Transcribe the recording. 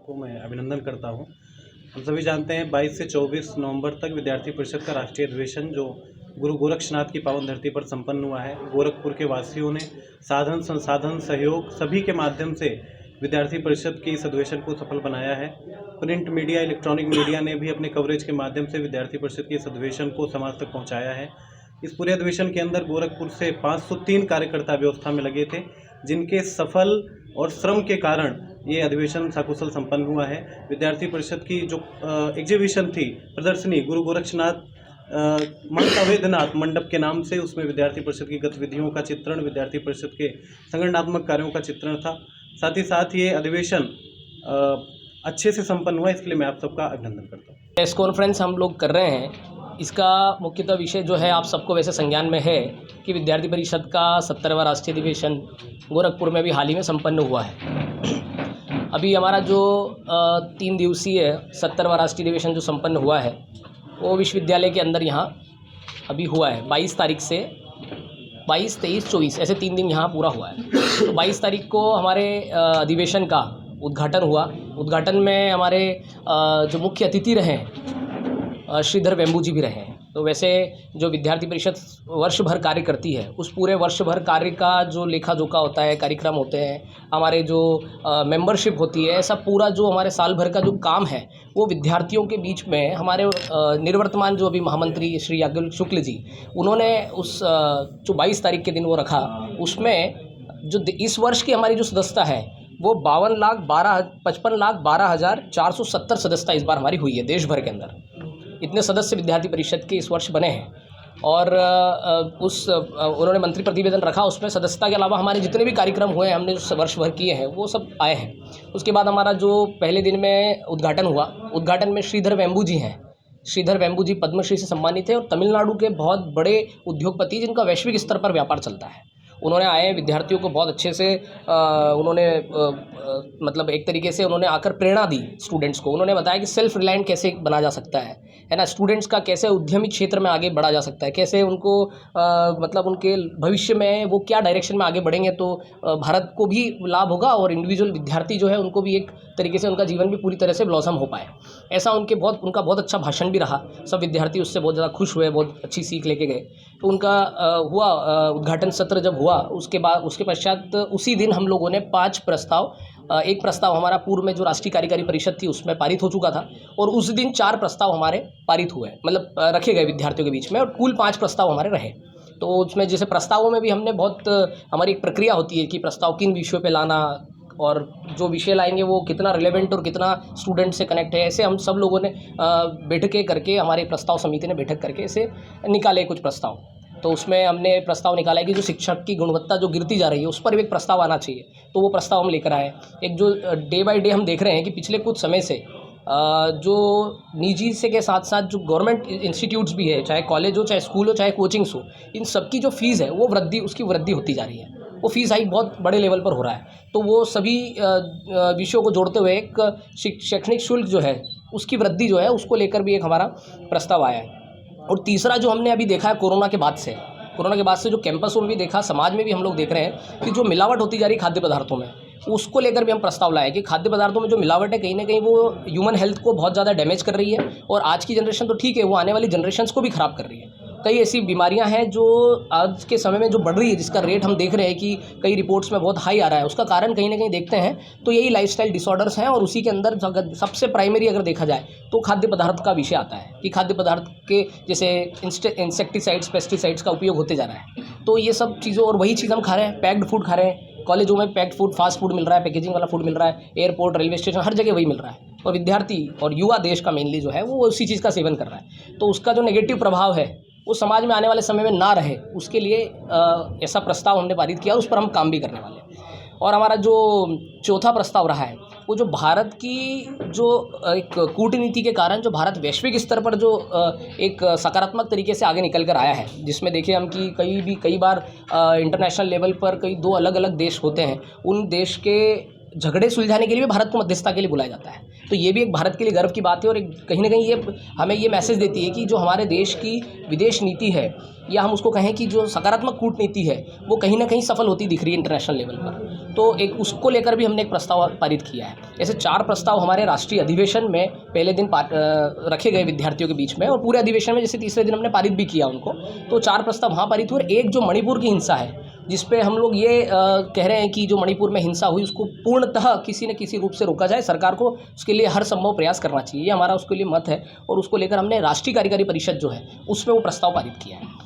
को मैं अभिनंदन करता हूँ। हम सभी जानते हैं 22 से 24 नवंबर तक विद्यार्थी परिषद का राष्ट्रीय अधिवेशन जो गुरु गोरक्षनाथ की पावन धरती पर संपन्न हुआ है। गोरखपुर के वासियों ने साधन संसाधन सहयोग सभी के माध्यम से विद्यार्थी परिषद के इस अधिवेशन को सफल बनाया है। प्रिंट मीडिया, इलेक्ट्रॉनिक मीडिया ने भी अपने कवरेज के माध्यम से विद्यार्थी परिषद के इस अधिवेशन को समाज तक पहुँचाया है। इस पूरे अधिवेशन के अंदर गोरखपुर से 503 कार्यकर्ता व्यवस्था में लगे थे, जिनके सफल और श्रम के कारण ये अधिवेशन सकुशल संपन्न हुआ है। विद्यार्थी परिषद की जो एग्जीबिशन थी, प्रदर्शनी गुरु गोरक्षनाथ मंत अवैधनाथ मंडप के नाम से, उसमें विद्यार्थी परिषद की गतिविधियों का चित्रण, विद्यार्थी परिषद के संगठनात्मक कार्यों का चित्रण था। साथ ही साथ ये अधिवेशन अच्छे से संपन्न हुआ, इसके लिए मैं आप सबका अभिनंदन करता हूँ। प्रेस कॉन्फ्रेंस हम लोग कर रहे हैं, इसका मुख्यतः विषय जो है आप सबको वैसे संज्ञान में है कि विद्यार्थी परिषद का 70वां राष्ट्रीय अधिवेशन गोरखपुर में भी हाल ही में संपन्न हुआ है। अभी हमारा जो 3 दिवसीय 70वां राष्ट्रीय अधिवेशन जो संपन्न हुआ है वो विश्वविद्यालय के अंदर यहाँ अभी हुआ है। 22 तारीख से 22, 23, 24 ऐसे 3 दिन यहाँ पूरा हुआ है। तो 22 तारीख को हमारे अधिवेशन का उद्घाटन हुआ। उद्घाटन में हमारे जो मुख्य अतिथि रहे श्रीधर वेम्बू जी भी रहे हैं। तो वैसे जो विद्यार्थी परिषद वर्ष भर कार्य करती है, उस पूरे वर्ष भर कार्य का जो लेखा जोखा होता है, कार्यक्रम होते हैं, हमारे जो मेंबरशिप होती है, ऐसा पूरा जो हमारे साल भर का जो काम है वो विद्यार्थियों के बीच में हमारे निवर्तमान जो अभी महामंत्री श्री याज्ञवल्क्य शुक्ल जी, उन्होंने उस जो 22 तारीख के दिन वो रखा, उसमें जो इस वर्ष की हमारी जो सदस्यता है वो 55,12,470 सदस्यता इस बार हमारी हुई है देश भर के अंदर। इतने सदस्य विद्यार्थी परिषद के इस वर्ष बने हैं। और उन्होंने मंत्री प्रतिवेदन रखा, उसमें सदस्यता के अलावा हमारे जितने भी कार्यक्रम हुए हैं, हमने जो वर्ष भर किए हैं, वो सब आए हैं। उसके बाद हमारा जो पहले दिन में उद्घाटन हुआ, उद्घाटन में श्रीधर वेम्बू जी हैं। श्रीधर वेम्बू जी पद्मश्री से सम्मानित हैं और तमिलनाडु के बहुत बड़े उद्योगपति जिनका वैश्विक स्तर पर व्यापार चलता है। उन्होंने आए विद्यार्थियों को बहुत अच्छे से उन्होंने मतलब एक तरीके से उन्होंने आकर प्रेरणा दी स्टूडेंट्स को। उन्होंने बताया कि सेल्फ रिलायंट कैसे बना जा सकता है ना, स्टूडेंट्स का कैसे उद्यमी क्षेत्र में आगे बढ़ा जा सकता है, कैसे उनको मतलब उनके भविष्य में वो क्या डायरेक्शन में आगे बढ़ेंगे तो भारत को भी लाभ होगा और इंडिविजुअल विद्यार्थी जो है उनको भी एक तरीके से उनका जीवन भी पूरी तरह से ब्लॉसम हो पाए। ऐसा उनका बहुत अच्छा भाषण भी रहा। सब विद्यार्थी उससे बहुत ज़्यादा खुश हुए, बहुत अच्छी सीख लेके गए। तो उनका हुआ उद्घाटन सत्र जब हुआ, उसके पश्चात उसी दिन हम लोगों ने 5 प्रस्ताव, एक प्रस्ताव हमारा पूर्व में जो राष्ट्रीय कार्यकारी परिषद थी उसमें पारित हो चुका था, और उस दिन 4 प्रस्ताव हमारे पारित हुए, मतलब रखे गए विद्यार्थियों के बीच में, और कुल 5 प्रस्ताव हमारे रहे। तो उसमें जैसे प्रस्तावों में भी हमने बहुत हमारी एक प्रक्रिया होती है कि प्रस्ताव किन विषयों पे लाना और जो विषय लाएंगे वो कितना रिलेवेंट और कितना स्टूडेंट से कनेक्ट है। ऐसे हम सब लोगों ने बैठकें करके, हमारे प्रस्ताव समिति ने बैठक करके ऐसे निकाले कुछ प्रस्ताव। तो उसमें हमने प्रस्ताव निकाला है कि जो शिक्षक की गुणवत्ता जो गिरती जा रही है उस पर भी एक प्रस्ताव आना चाहिए। तो वो प्रस्ताव हम लेकर आए। एक जो डे बाय डे हम देख रहे हैं कि पिछले कुछ समय से जो निजी से के साथ साथ जो गवर्नमेंट इंस्टीट्यूट्स भी है, चाहे कॉलेज हो, चाहे स्कूल हो, चाहे कोचिंग्स हो, इन सबकी जो फ़ीस है वो उसकी वृद्धि होती जा रही है। वो फ़ीस हाइक बहुत बड़े लेवल पर हो रहा है। तो वो सभी विषयों को जोड़ते हुए एक शैक्षणिक शुल्क जो है उसकी वृद्धि जो है उसको लेकर भी एक हमारा प्रस्ताव आया है। और तीसरा जो हमने अभी देखा है कोरोना के बाद से जो कैंपसों में भी देखा, समाज में भी हम लोग देख रहे हैं कि जो मिलावट होती जा रही है खाद्य पदार्थों में, उसको लेकर भी हम प्रस्ताव लाए कि खाद्य पदार्थों में जो मिलावट है कहीं ना कहीं वो ह्यूमन हेल्थ को बहुत ज़्यादा डैमेज कर रही है, और आज की जनरेशन तो ठीक है, वो आने वाली जनरेशन्स को भी ख़राब कर रही है। कई ऐसी बीमारियां हैं जो आज के समय में जो बढ़ रही है, जिसका रेट हम देख रहे हैं कि कई रिपोर्ट्स में बहुत हाई आ रहा है, उसका कारण कहीं ना कहीं देखते हैं तो यही लाइफस्टाइल डिसऑर्डर्स हैं। और उसी के अंदर सबसे प्राइमरी अगर देखा जाए तो खाद्य पदार्थ का विषय आता है कि खाद्य पदार्थ के जैसे इंसेक्टिसाइड्स, पेस्टिसाइड्स का उपयोग होते जा रहा है। तो ये सब चीज़ों, और वही चीज़ हम खा रहे हैं, पैक्ड फूड खा रहे हैं। कॉलेजों में पैक्ड फूड, फास्ट फूड मिल रहा है, पैकेजिंग वाला फूड मिल रहा है, एयरपोर्ट, रेलवे स्टेशन, हर जगह वही मिल रहा है। और विद्यार्थी और युवा देश का मेनली जो है वो उसी चीज़ का सेवन कर रहा है। तो उसका जो नेगेटिव प्रभाव है वो समाज में आने वाले समय में ना रहे, उसके लिए ऐसा प्रस्ताव हमने पारित किया, उस पर हम काम भी करने वाले हैं। और हमारा जो चौथा प्रस्ताव रहा है वो जो भारत की जो एक कूटनीति के कारण जो भारत वैश्विक स्तर पर जो एक सकारात्मक तरीके से आगे निकल कर आया है, जिसमें देखिए हम कि कई बार इंटरनेशनल लेवल पर कई 2 अलग अलग देश होते हैं, उन देश के झगड़े सुलझाने के लिए भी भारत को मध्यस्थता के लिए बुलाया जाता है। तो ये भी एक भारत के लिए गर्व की बात है और एक कहीं ना कहीं ये हमें ये मैसेज देती है कि जो हमारे देश की विदेश नीति है, या हम उसको कहें कि जो सकारात्मक कूटनीति है, वो कहीं ना कहीं सफल होती दिख रही है इंटरनेशनल लेवल पर। तो एक उसको लेकर भी हमने एक प्रस्ताव पारित किया है। ऐसे 4 प्रस्ताव हमारे राष्ट्रीय अधिवेशन में पहले दिन रखे गए विद्यार्थियों के बीच में, और पूरे अधिवेशन में जैसे तीसरे दिन हमने पारित भी किया उनको। तो 4 प्रस्ताव वहाँ पारित हुए। एक जो मणिपुर की हिंसा है, जिस पे हम लोग ये कह रहे हैं कि जो मणिपुर में हिंसा हुई उसको पूर्णतः किसी न किसी रूप से रोका जाए, सरकार को उसके लिए हर संभव प्रयास करना चाहिए, ये हमारा उसके लिए मत है। और उसको लेकर हमने राष्ट्रीय कार्यकारी परिषद जो है उसमें वो प्रस्ताव पारित किया है।